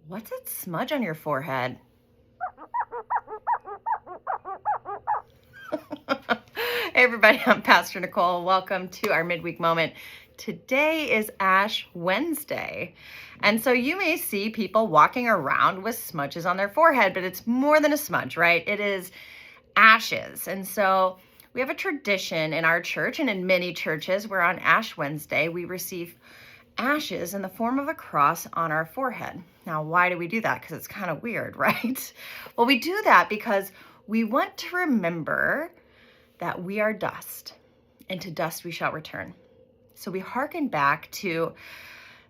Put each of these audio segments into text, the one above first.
What's that smudge on your forehead? Hey everybody, I'm Pastor Nicole. Welcome to our Midweek Moment. Today is Ash Wednesday. And so you may see people walking around with smudges on their forehead, but it's more than a smudge, right? It is ashes. And so we have a tradition in our church and in many churches where on Ash Wednesday we receive ashes in the form of a cross on our forehead. Now, why do we do that? Because it's kind of weird, right? Well, we do that because we want to remember that we are dust, and to dust we shall return. So we hearken back to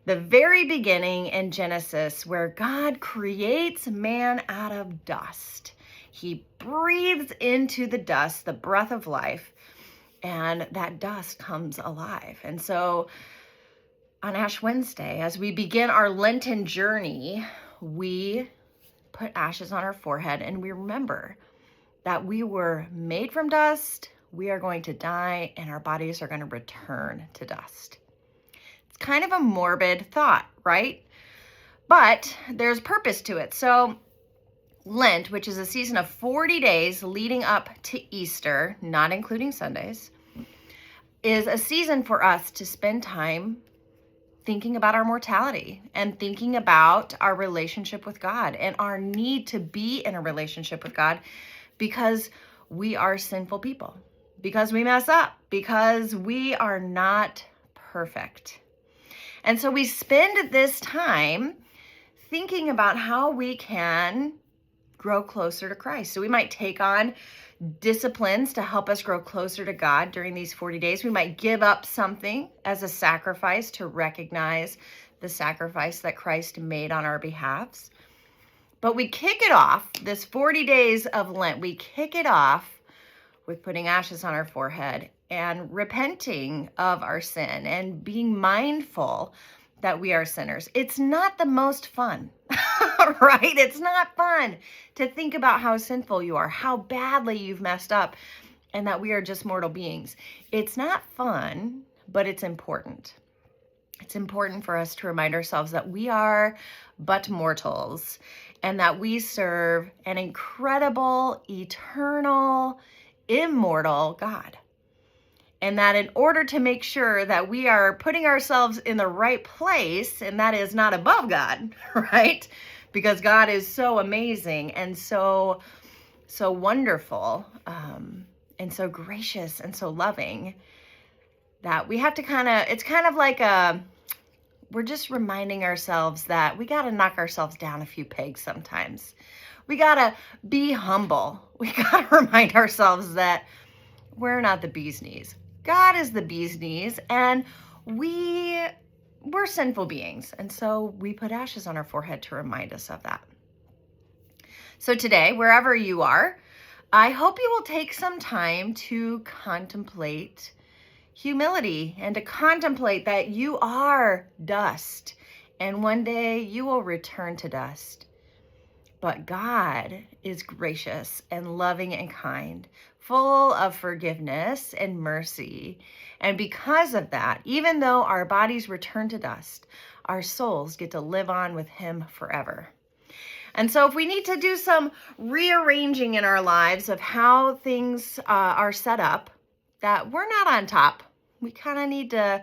the very beginning in Genesis where God creates man out of dust. He breathes into the dust the breath of life, and that dust comes alive. And so on Ash Wednesday, as we begin our Lenten journey, we put ashes on our forehead and we remember that we were made from dust, we are going to die, and our bodies are going to return to dust. It's kind of a morbid thought, right? But there's purpose to it. So Lent, which is a season of 40 days leading up to Easter, not including Sundays, is a season for us to spend time thinking about our mortality and thinking about our relationship with God and our need to be in a relationship with God because we are sinful people, because we mess up, because we are not perfect. And so we spend this time thinking about how we can grow closer to Christ. So we might take on disciplines to help us grow closer to God during these 40 days. We might give up something as a sacrifice to recognize the sacrifice that Christ made on our behalves. But we kick it off, this 40 days of Lent, we kick it off with putting ashes on our forehead and repenting of our sin and being mindful that we are sinners. It's not the most fun, right? It's not fun to think about how sinful you are, how badly you've messed up, and that we are just mortal beings. It's not fun, but it's important. It's important for us to remind ourselves that we are but mortals and that we serve an incredible, eternal, immortal God. And that in order to make sure that we are putting ourselves in the right place, and that is not above God, right? Because God is so amazing and so wonderful, and so gracious and so loving, that we have to it's kind of like we're just reminding ourselves that we got to knock ourselves down a few pegs sometimes. We got to be humble. We got to remind ourselves that we're not the bee's knees. God is the bee's knees, and we're sinful beings. And so we put ashes on our forehead to remind us of that. So today, wherever you are, I hope you will take some time to contemplate humility and to contemplate that you are dust, and one day you will return to dust. But God is gracious and loving and kind, full of forgiveness and mercy. And because of that, even though our bodies return to dust, our souls get to live on with Him forever. And so if we need to do some rearranging in our lives of how things are set up, that we're not on top, we kind of need to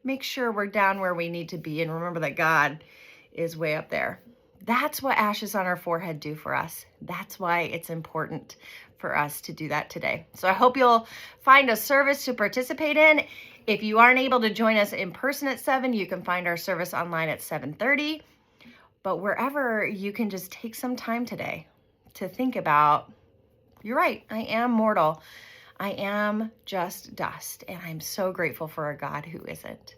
make sure we're down where we need to be and remember that God is way up there. That's what ashes on our forehead do for us. That's why it's important for us to do that today. So I hope you'll find a service to participate in. If you aren't able to join us in person at 7, you can find our service online at 7:30. But wherever, you can just take some time today to think about, you're right, I am mortal. I am just dust, and I'm so grateful for a God who isn't.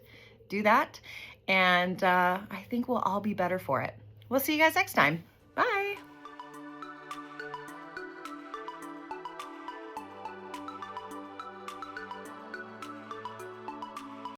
Do that, and I think we'll all be better for it. We'll see you guys next time. Bye.